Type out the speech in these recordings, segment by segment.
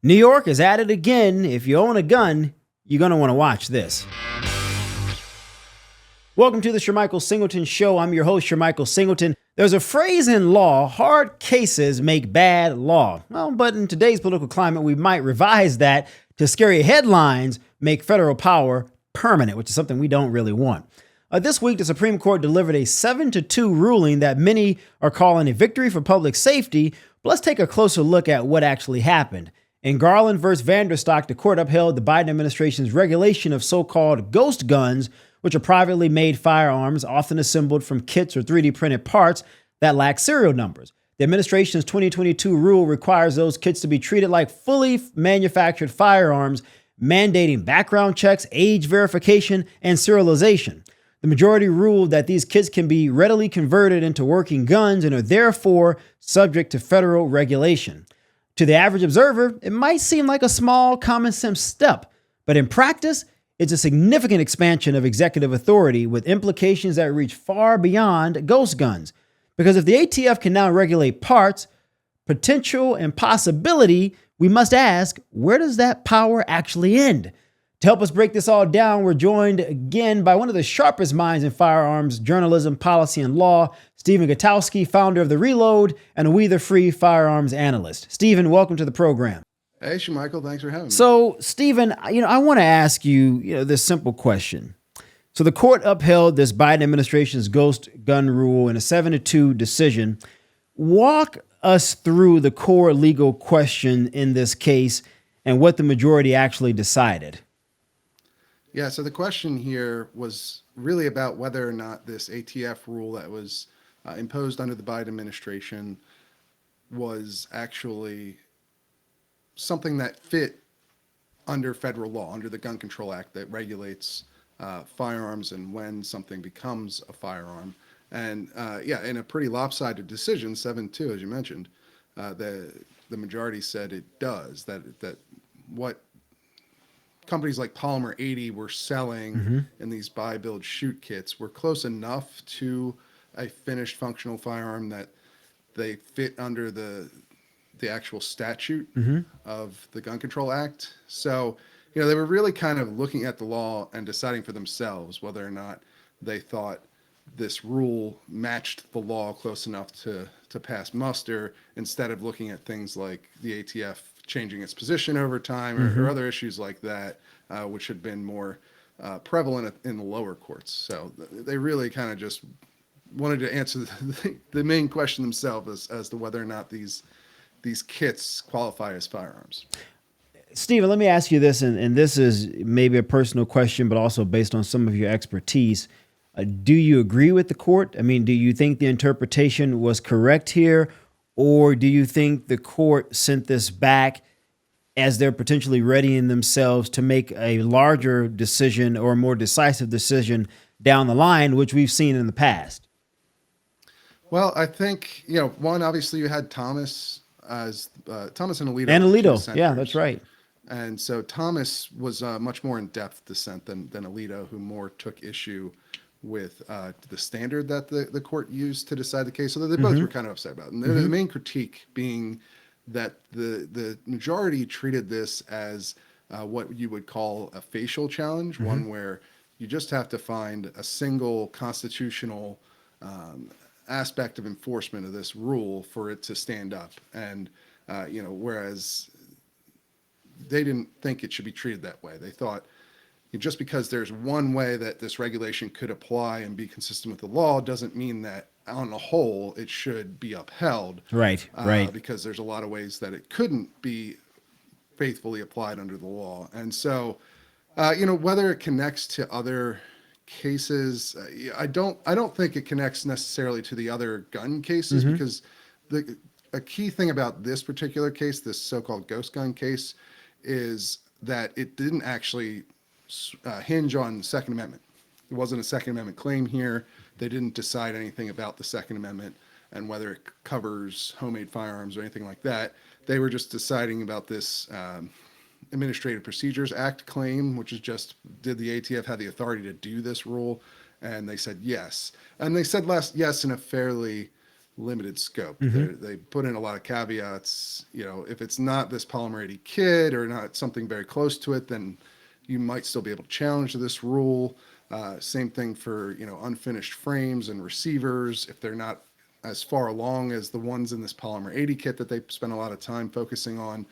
New York is at it again. If you own a gun, you're going to want to watch this. Welcome to the Shermichael Singleton Show. I'm your host, Shermichael Singleton. There's a phrase in law, hard cases make bad law. Well, but in today's political climate, we might revise that to scary headlines make federal power permanent, which is something we don't really want. This week, the Supreme Court delivered a 7-2 ruling that many are calling a victory for public safety. But let's take a closer look at what actually happened. In Garland v. Vanderstock, the court upheld the Biden administration's regulation of so-called ghost guns, which are privately made firearms, often assembled from kits or 3D printed parts that lack serial numbers. The administration's 2022 rule requires those kits to be treated like fully manufactured firearms, mandating background checks, age verification, and serialization. The majority ruled that these kits can be readily converted into working guns and are therefore subject to federal regulation. To the average observer, it might seem like a small common sense step, but in practice, it's a significant expansion of executive authority with implications that reach far beyond ghost guns. Because if the ATF can now regulate parts, potential, and possibility, we must ask, where does that power actually end? To help us break this all down, we're joined again by one of the sharpest minds in firearms, journalism, policy, and law, Stephen Gutowski, founder of The Reload and a We the Free firearms analyst. Stephen, welcome to the program. Hey, Shermichael, thanks for having me. So, Stephen, I want to ask you, this simple question. So the court upheld this Biden administration's ghost gun rule in a 7-2 decision. Walk us through the core legal question in this case and what the majority actually decided. Yeah, so the question here was really about whether or not this ATF rule that was imposed under the Biden administration was actually something that fit under federal law, under the Gun Control Act that regulates firearms and when something becomes a firearm. And in a pretty lopsided decision, 7-2, as you mentioned, the majority said it does, that what companies like Polymer 80 were selling in these buy, build, shoot kits were close enough to a finished functional firearm that they fit under the actual statute of the Gun Control Act. So, they were really kind of looking at the law and deciding for themselves whether or not they thought this rule matched the law close enough to pass muster, instead of looking at things like the ATF changing its position over time or other issues like that, which had been more prevalent in the lower courts. So they really kind of just wanted to answer the main question themselves as to whether or not these kits qualify as firearms. Stephen, let me ask you this, and this is maybe a personal question, but also based on some of your expertise. Do you agree with the court? I mean, do you think the interpretation was correct here, or do you think the court sent this back as they're potentially readying themselves to make a larger decision or a more decisive decision down the line, which we've seen in the past? Well, I think, one, obviously you had Thomas as Thomas and Alito. And Alito, yeah, that's right. And so Thomas was a much more in-depth dissent than Alito, who more took issue with the standard that the court used to decide the case. So they both were kind of upset about it. And the main critique being that the majority treated this as what you would call a facial challenge, one where you just have to find a single constitutional aspect of enforcement of this rule for it to stand up. And, whereas they didn't think it should be treated that way. They thought just because there's one way that this regulation could apply and be consistent with the law doesn't mean that on the whole it should be upheld. Right. Because there's a lot of ways that it couldn't be faithfully applied under the law. And so, whether it connects to other cases, I don't think it connects necessarily to the other gun cases, because a key thing about this particular case, this so-called ghost gun case, is that it didn't actually hinge on the Second Amendment. There wasn't a Second Amendment claim here. They didn't decide anything about the Second Amendment and whether it covers homemade firearms or anything like that. They were just deciding about this Administrative Procedures Act claim, which is just, did the ATF have the authority to do this rule? And they said yes. And they said yes in a fairly limited scope. Mm-hmm. They put in a lot of caveats. If it's not this polymer 80 kit or not something very close to it, then you might still be able to challenge this rule. Same thing for unfinished frames and receivers. If they're not as far along as the ones in this polymer 80 kit that they spend a lot of time focusing on,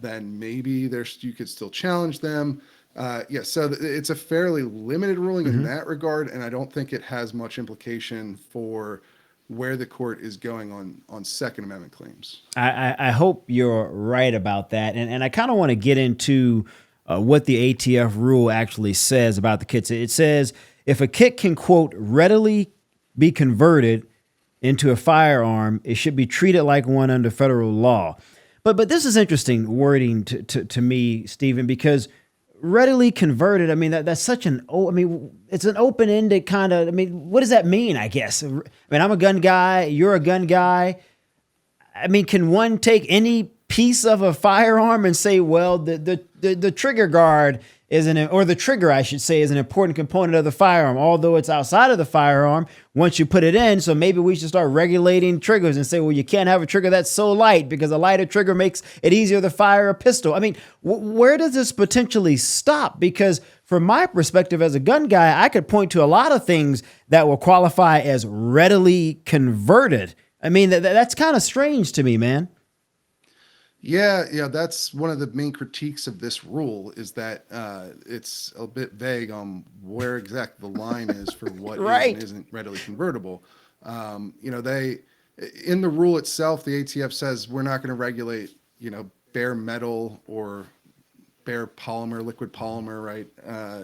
then maybe you could still challenge them. So it's a fairly limited ruling in that regard, and I don't think it has much implication for where the court is going on Second Amendment claims. I hope you're right about that, and I kind of want to get into what the ATF rule actually says about the kits. It says if a kit can, quote, readily be converted into a firearm, it should be treated like one under federal law. But this is interesting wording to me, Stephen, because readily converted, I mean, that's such it's an open-ended kind of, what does that mean, I guess? I'm a gun guy, you're a gun guy. Can one take any piece of a firearm and say, well, the trigger guard or the trigger, I should say, is an important component of the firearm, although it's outside of the firearm once you put it in. So maybe we should start regulating triggers and say, well, you can't have a trigger that's so light because a lighter trigger makes it easier to fire a pistol. Where does this potentially stop? Because from my perspective as a gun guy, I could point to a lot of things that will qualify as readily converted. That's kind of strange to me, man. Yeah, that's one of the main critiques of this rule is that it's a bit vague on where exactly the line is for what right. is and isn't readily convertible. They in the rule itself, the ATF says we're not going to regulate, bare metal or bare polymer, liquid polymer, right?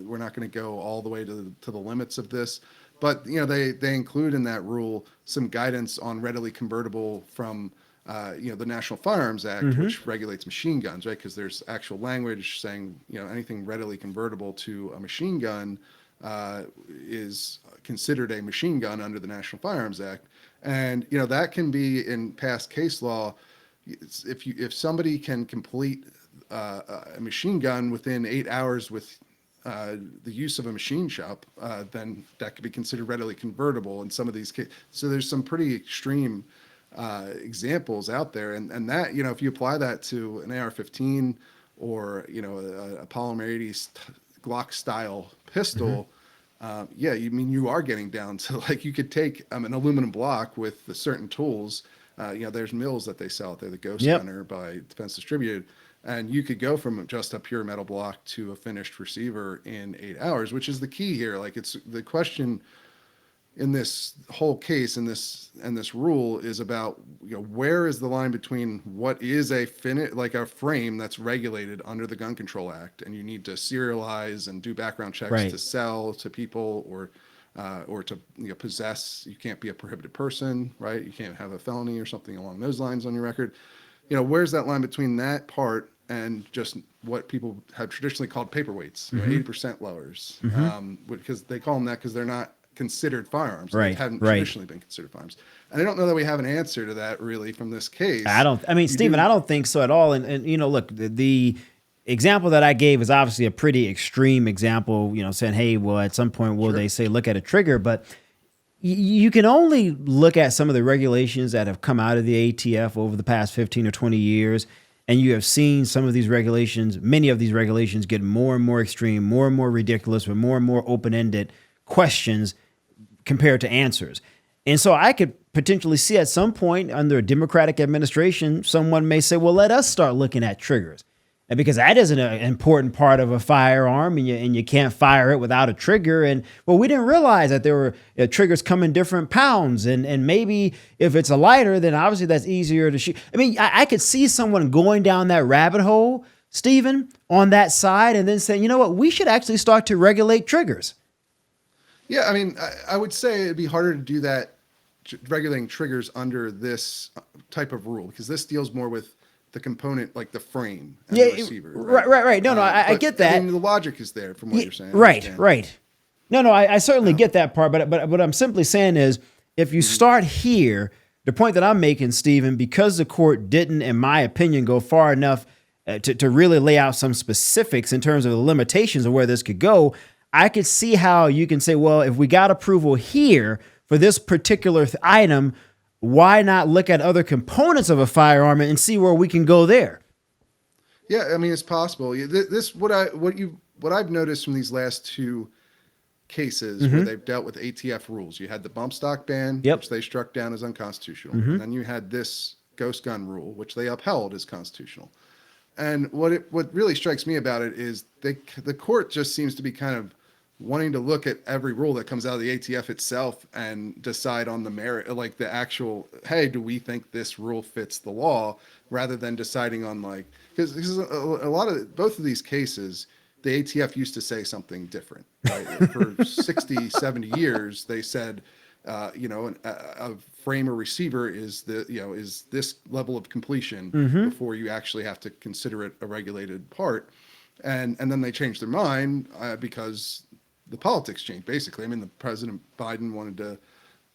We're not going to go all the way to the limits of this. But they include in that rule some guidance on readily convertible from the National Firearms Act, which regulates machine guns, right? Because there's actual language saying, anything readily convertible to a machine gun is considered a machine gun under the National Firearms Act. And, that can be in past case law. If somebody can complete a machine gun within 8 hours with the use of a machine shop, then that could be considered readily convertible in some of these cases. So there's some pretty extreme examples out there, and that if you apply that to an AR-15 or a polymer 80 Glock style pistol, you are getting down to you could take an aluminum block with the certain tools. There's mills that they sell out there, the Ghost Gunner by Defense Distributed, and you could go from just a pure metal block to a finished receiver in 8 hours, which is the key here. It's the question in this whole case, and this rule is about where is the line between what is a a frame that's regulated under the Gun Control Act, and you need to serialize and do background checks to sell to people or to possess. You can't be a prohibited person, right? You can't have a felony or something along those lines on your record. Where's that line between that part and just what people have traditionally called paperweights, 80% lowers, because they call them that because they're not considered firearms. They haven't traditionally been considered firearms. And I don't know that we have an answer to that really from this case. Stephen, I don't think so at all. And look, the example that I gave is obviously a pretty extreme example, saying, hey, well, at some point, they say, look at a trigger, but you can only look at some of the regulations that have come out of the ATF over the past 15 or 20 years. And you have seen some of these regulations, many of these regulations get more and more extreme, more and more ridiculous, with more and more open-ended questions compared to answers. And so I could potentially see at some point under a Democratic administration, someone may say, well, let us start looking at triggers. And because that is an important part of a firearm, and you can't fire it without a trigger. And well, we didn't realize that there were triggers come in different pounds. And maybe if it's a lighter, then obviously that's easier to shoot. I could see someone going down that rabbit hole, Stephen, on that side, and then saying, you know what, we should actually start to regulate triggers. Yeah, I would say it'd be harder to do that, regulating triggers under this type of rule, because this deals more with the component, like the frame and the receiver. Right. No, I get that. The logic is there from what you're saying. Right. No, I certainly get that part, but what I'm simply saying is, if you start here, the point that I'm making, Stephen, because the court didn't, in my opinion, go far enough to really lay out some specifics in terms of the limitations of where this could go, I could see how you can say, well, if we got approval here for this particular item, why not look at other components of a firearm and see where we can go there? Yeah, I mean, it's possible. What I've noticed from these last two cases where they've dealt with ATF rules. You had the bump stock ban, which they struck down as unconstitutional. And then you had this ghost gun rule, which they upheld as constitutional. And what really strikes me about it is the court just seems to be kind of wanting to look at every rule that comes out of the ATF itself and decide on the merit, like the actual, hey, do we think this rule fits the law, rather than deciding on like, because a lot of both of these cases, the ATF used to say something different, right? For 60, 70 years, they said, a frame or receiver is is this level of completion before you actually have to consider it a regulated part. And then they changed their mind because the politics changed, basically. I mean, the President Biden wanted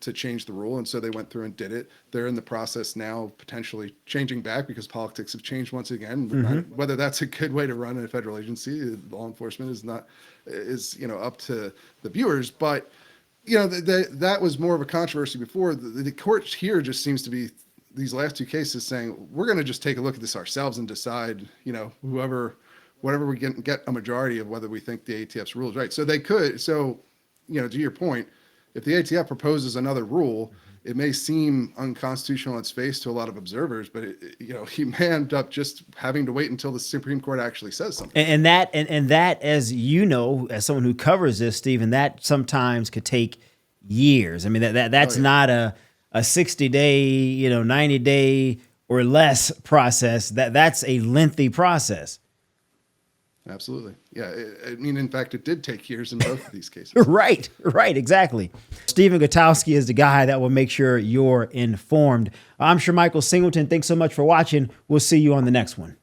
to change the rule, and so they went through and did it. They're in the process now of potentially changing back because politics have changed once again. Whether that's a good way to run a federal agency, law enforcement is up to the viewers. But that was more of a controversy before. The court here just seems to be, these last two cases, saying we're going to just take a look at this ourselves and decide, whatever we get a majority of whether we think the ATF's rule is right. So they could. So, to your point, if the ATF proposes another rule, it may seem unconstitutional on its face to a lot of observers, but he may end up just having to wait until the Supreme Court actually says something. And that, as you know, as someone who covers this, Stephen, that sometimes could take years. I mean, that's not a 60-day, 90-day or less process. That's a lengthy process. Absolutely. Yeah. I mean, in fact, it did take years in both of these cases. Right, exactly. Stephen Gutowski is the guy that will make sure you're informed. I'm sure Michael Singleton. Thanks so much for watching. We'll see you on the next one.